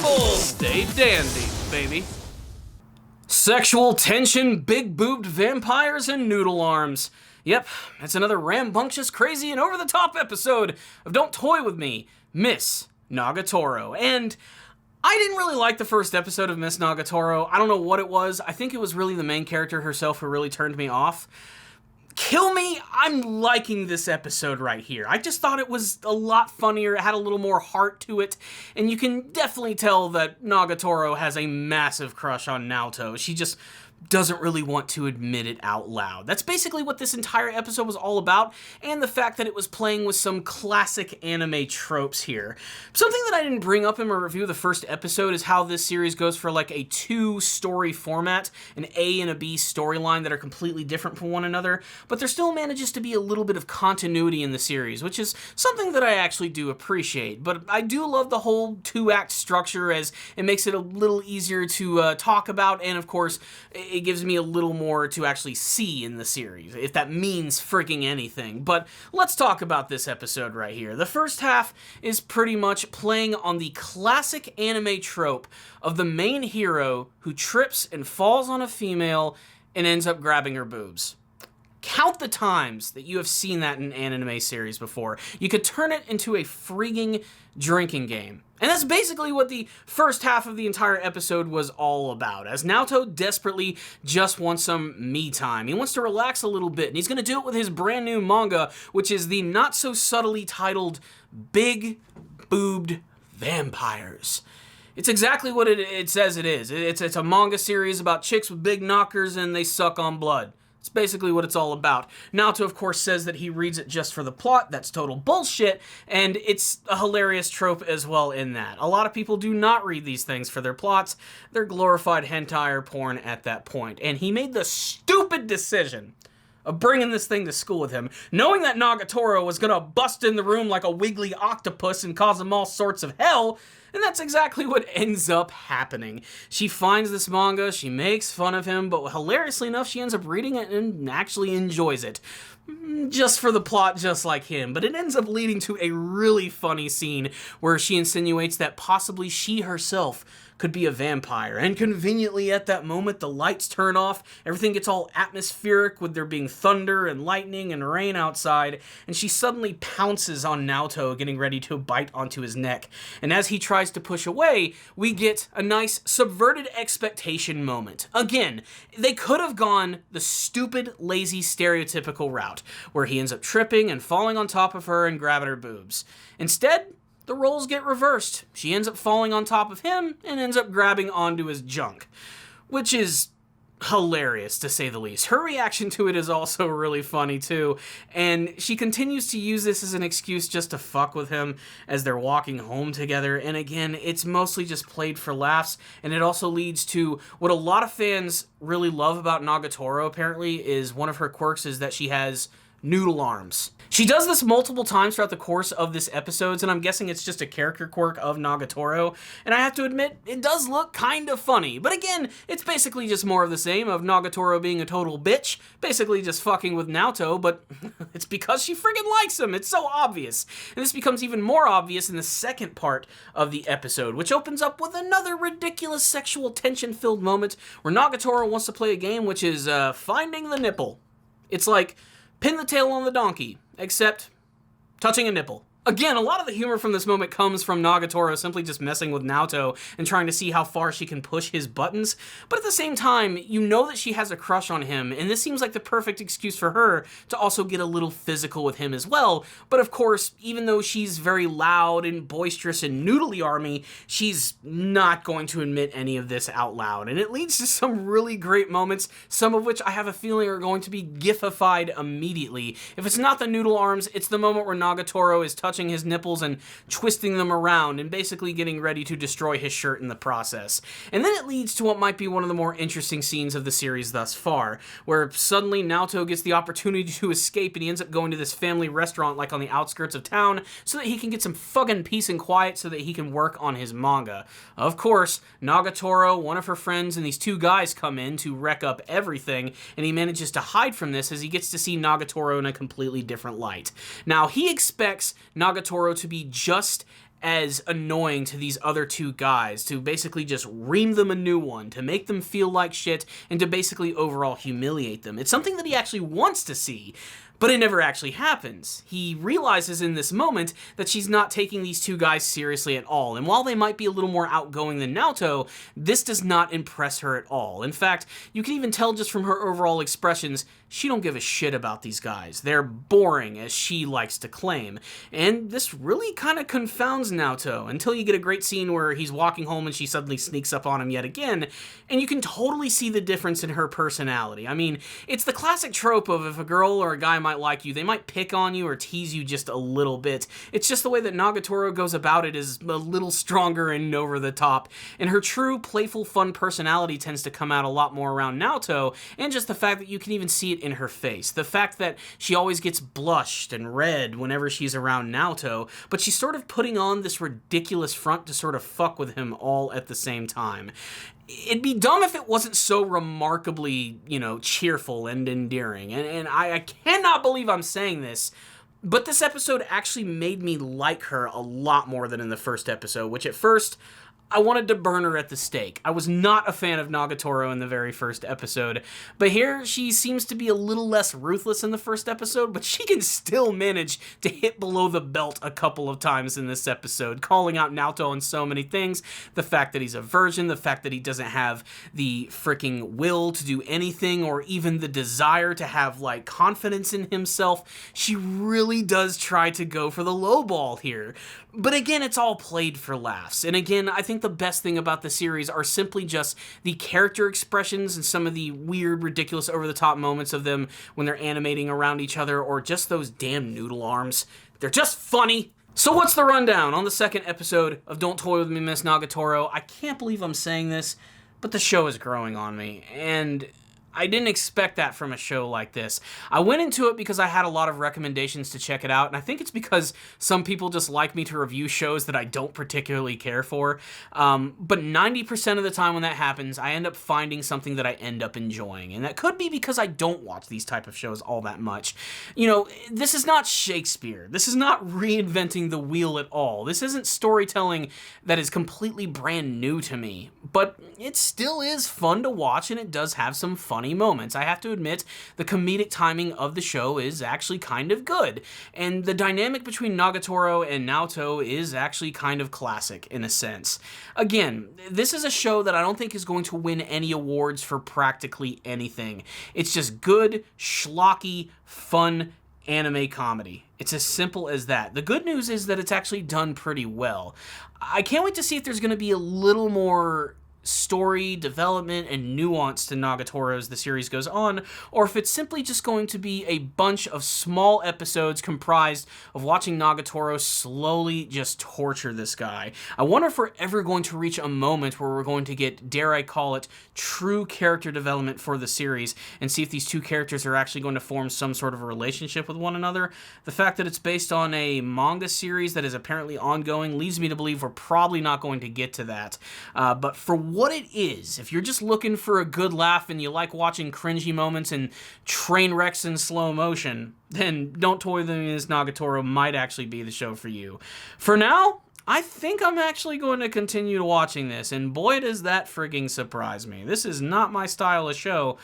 Nipple, stay dandy, baby. Sexual tension, big-boobed vampires, and noodle arms. Yep, it's another rambunctious, crazy, and over-the-top episode of Don't Toy With Me, Miss Nagatoro. And I didn't really like the first episode of Miss Nagatoro. I don't know what it was. I think it was really the main character herself who really turned me off. Kill me, I'm liking this episode right here. I just thought it was a lot funnier, it had a little more heart to it, and you can definitely tell that Nagatoro has a massive crush on Naoto. She just doesn't really want to admit it out loud. That's basically what this entire episode was all about, and the fact that it was playing with some classic anime tropes here. Something that I didn't bring up in my review of the first episode is how this series goes for like a two-story format, an A and a B storyline that are completely different from one another, but there still manages to be a little bit of continuity in the series, which is something that I actually do appreciate. But I do love the whole two-act structure, as it makes it a little easier to talk about, and of course, it gives me a little more to actually see in the series, if that means freaking anything. But let's talk about this episode right here. The first half is pretty much playing on the classic anime trope of the main hero who trips and falls on a female and ends up grabbing her boobs. Count the times that you have seen that in an anime series before. You could turn it into a freaking drinking game. And that's basically what the first half of the entire episode was all about, as Naoto desperately just wants some me time. He wants to relax a little bit, and he's going to do it with his brand new manga, which is the not-so-subtly titled Big Boobed Vampires. It's exactly what it says it is. It's a manga series about chicks with big knockers and they suck on blood. It's basically what it's all about. Naoto, of course, says that he reads it just for the plot. That's total bullshit, and it's a hilarious trope as well in that. A lot of people do not read these things for their plots. They're glorified hentai or porn at that point. And he made the stupid decision of bringing this thing to school with him, knowing that Nagatoro was gonna bust in the room like a wiggly octopus and cause him all sorts of hell, and that's exactly what ends up happening. She finds this manga, she makes fun of him, but hilariously enough, she ends up reading it and actually enjoys it. Just for the plot, just like him. But it ends up leading to a really funny scene where she insinuates that possibly she herself could be a vampire. And conveniently at that moment, the lights turn off, everything gets all atmospheric with there being thunder and lightning and rain outside, and she suddenly pounces on Naoto, getting ready to bite onto his neck. And as he tries to push away, we get a nice subverted expectation moment. Again, they could have gone the stupid, lazy, stereotypical route, where he ends up tripping and falling on top of her and grabbing her boobs. Instead, the roles get reversed. She ends up falling on top of him and ends up grabbing onto his junk, which is hilarious to say the least. Her reaction to it is also really funny too, and she continues to use this as an excuse just to fuck with him as they're walking home together. And again, it's mostly just played for laughs, and it also leads to what a lot of fans really love about Nagatoro apparently is one of her quirks is that she has noodle arms. She does this multiple times throughout the course of this episode, and I'm guessing it's just a character quirk of Nagatoro, and I have to admit, it does look kind of funny. But again, it's basically just more of the same of Nagatoro being a total bitch, basically just fucking with Naoto, but it's because she friggin' likes him. It's so obvious. And this becomes even more obvious in the second part of the episode, which opens up with another ridiculous sexual tension-filled moment where Nagatoro wants to play a game which is finding the nipple. It's like pin the tail on the donkey, except touching a nipple. Again, a lot of the humor from this moment comes from Nagatoro simply just messing with Naoto and trying to see how far she can push his buttons, but at the same time, you know that she has a crush on him, and this seems like the perfect excuse for her to also get a little physical with him as well. But of course, even though she's very loud and boisterous and noodly army, she's not going to admit any of this out loud, and it leads to some really great moments, some of which I have a feeling are going to be gifified immediately. If it's not the noodle arms, it's the moment where Nagatoro is touching his nipples and twisting them around and basically getting ready to destroy his shirt in the process. And then it leads to what might be one of the more interesting scenes of the series thus far, where suddenly Naoto gets the opportunity to escape and he ends up going to this family restaurant like on the outskirts of town so that he can get some fucking peace and quiet so that he can work on his manga. Of course, Nagatoro, one of her friends, and these two guys come in to wreck up everything, and he manages to hide from this as he gets to see Nagatoro in a completely different light. Now, he expects Nagatoro to be just as annoying to these other two guys, to basically just ream them a new one, to make them feel like shit, and to basically overall humiliate them. It's something that he actually wants to see, but it never actually happens. He realizes in this moment that she's not taking these two guys seriously at all, and while they might be a little more outgoing than Naoto, this does not impress her at all. In fact, you can even tell just from her overall expressions, she don't give a shit about these guys. They're boring, as she likes to claim. And this really kind of confounds Naoto, until you get a great scene where he's walking home and she suddenly sneaks up on him yet again, and you can totally see the difference in her personality. I mean, it's the classic trope of if a girl or a guy might like you, they might pick on you or tease you just a little bit. It's just the way that Nagatoro goes about it is a little stronger and over the top, and her true, playful, fun personality tends to come out a lot more around Naoto, and just the fact that you can even see it in her face. The fact that she always gets blushed and red whenever she's around Naoto, but she's sort of putting on this ridiculous front to sort of fuck with him all at the same time. It'd be dumb if it wasn't so remarkably, cheerful and endearing. And I cannot believe I'm saying this, but this episode actually made me like her a lot more than in the first episode, which at first I wanted to burn her at the stake. I was not a fan of Nagatoro in the very first episode, but here she seems to be a little less ruthless in the first episode, but she can still manage to hit below the belt a couple of times in this episode, calling out Naoto on so many things. The fact that he's a virgin, the fact that he doesn't have the freaking will to do anything, or even the desire to have, confidence in himself. She really does try to go for the low ball here. But again, it's all played for laughs. And again, I think the best thing about the series are simply just the character expressions and some of the weird, ridiculous, over-the-top moments of them when they're animating around each other, or just those damn noodle arms. They're just funny. So what's the rundown on the second episode of Don't Toy With Me, Miss Nagatoro? I can't believe I'm saying this, but the show is growing on me, and I didn't expect that from a show like this. I went into it because I had a lot of recommendations to check it out, and I think it's because some people just like me to review shows that I don't particularly care for. But 90% of the time when that happens, I end up finding something that I end up enjoying, and that could be because I don't watch these type of shows all that much. This is not Shakespeare. This is not reinventing the wheel at all. This isn't storytelling that is completely brand new to me, but it still is fun to watch, and it does have some funny moments. I have to admit, the comedic timing of the show is actually kind of good, and the dynamic between Nagatoro and Naoto is actually kind of classic in a sense. Again, this is a show that I don't think is going to win any awards for practically anything. It's just good, schlocky, fun anime comedy. It's as simple as that. The good news is that it's actually done pretty well. I can't wait to see if there's going to be a little more story, development, and nuance to Nagatoro as the series goes on, or if it's simply just going to be a bunch of small episodes comprised of watching Nagatoro slowly just torture this guy. I wonder if we're ever going to reach a moment where we're going to get, dare I call it, true character development for the series, and see if these two characters are actually going to form some sort of a relationship with one another. The fact that it's based on a manga series that is apparently ongoing leads me to believe we're probably not going to get to that. But for what it is, if you're just looking for a good laugh and you like watching cringy moments and train wrecks in slow motion, then Don't Toy With Me, Miss Nagatoro might actually be the show for you. For now, I think I'm actually going to continue watching this, and boy does that frigging surprise me. This is not my style of show,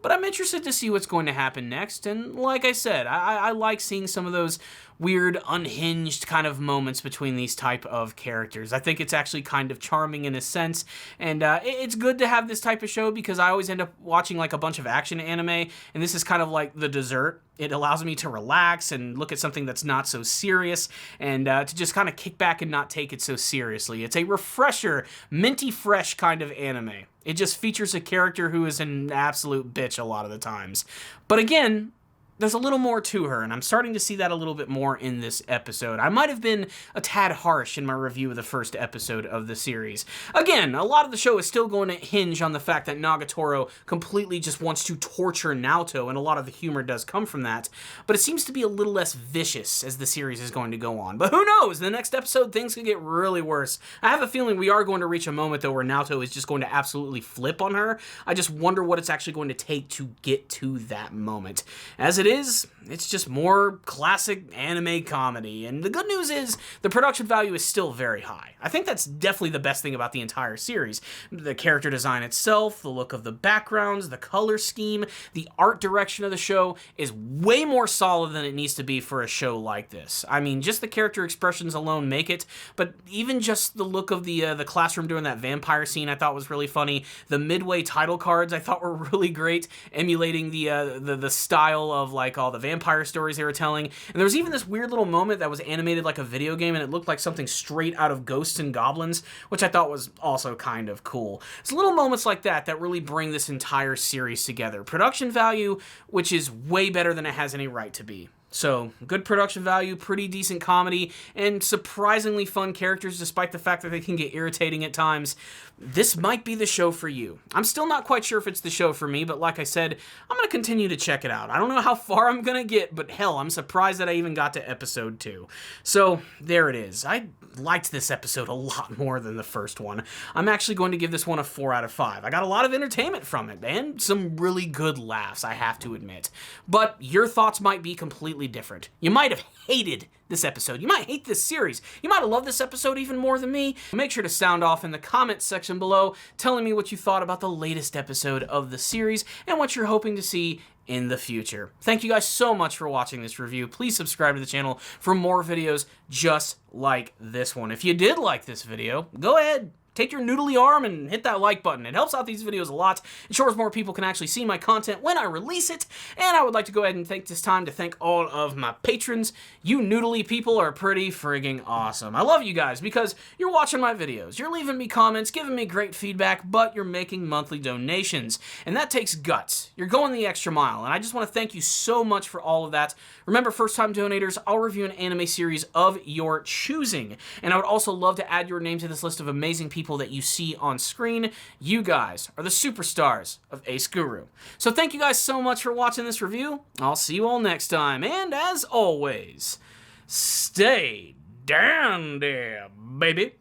but I'm interested to see what's going to happen next, and like I said, I like seeing some of those weird, unhinged kind of moments between these type of characters. I think it's actually kind of charming in a sense, and it's good to have this type of show because I always end up watching a bunch of action anime, and this is kind of like the dessert. It allows me to relax and look at something that's not so serious, and to just kind of kick back and not take it so seriously. It's a refresher, minty fresh kind of anime. It just features a character who is an absolute bitch a lot of the times. But again, there's a little more to her, and I'm starting to see that a little bit more in this episode. I might have been a tad harsh in my review of the first episode of the series. Again, a lot of the show is still going to hinge on the fact that Nagatoro completely just wants to torture Naoto, and a lot of the humor does come from that, but it seems to be a little less vicious as the series is going to go on. But who knows? In the next episode, things could get really worse. I have a feeling we are going to reach a moment, though, where Naoto is just going to absolutely flip on her. I just wonder what it's actually going to take to get to that moment. As it is, it's just more classic anime comedy. And the good news is the production value is still very high. I think that's definitely the best thing about the entire series. The character design itself, the look of the backgrounds, the color scheme, the art direction of the show is way more solid than it needs to be for a show like this. I mean, just the character expressions alone make it, but even just the look of the classroom during that vampire scene I thought was really funny. The midway title cards I thought were really great, emulating the style of like all the vampire stories they were telling. And there was even this weird little moment that was animated like a video game, and it looked like something straight out of Ghosts and Goblins, which I thought was also kind of cool. It's little moments like that that really bring this entire series together. Production value, which is way better than it has any right to be. So, good production value, pretty decent comedy, and surprisingly fun characters despite the fact that they can get irritating at times. This might be the show for you. I'm still not quite sure if it's the show for me, but like I said, I'm going to continue to check it out. I don't know how far I'm going to get, but hell, I'm surprised that I even got to episode 2. So, there it is. I liked this episode a lot more than the first one. I'm actually going to give this one a 4 out of 5. I got a lot of entertainment from it, and some really good laughs, I have to admit. But your thoughts might be completely different. You might have hated this episode. You might hate this series. You might have loved this episode even more than me. Make sure to sound off in the comments section below, telling me what you thought about the latest episode of the series and what you're hoping to see in the future. Thank you guys so much for watching this review. Please subscribe to the channel for more videos just like this one. If you did like this video, go ahead, take your noodly arm and hit that like button. It helps out these videos a lot. It ensures more people can actually see my content when I release it. And I would like to go ahead and take this time to thank all of my patrons. You noodly people are pretty frigging awesome. I love you guys because you're watching my videos. You're leaving me comments, giving me great feedback, but you're making monthly donations. And that takes guts. You're going the extra mile. And I just want to thank you so much for all of that. Remember, first-time donators, I'll review an anime series of your choosing. And I would also love to add your name to this list of amazing people that you see on screen. You guys are the superstars of Ace Guru. So thank you guys so much for watching this review. I'll see you all next time. And as always, stay down there, baby.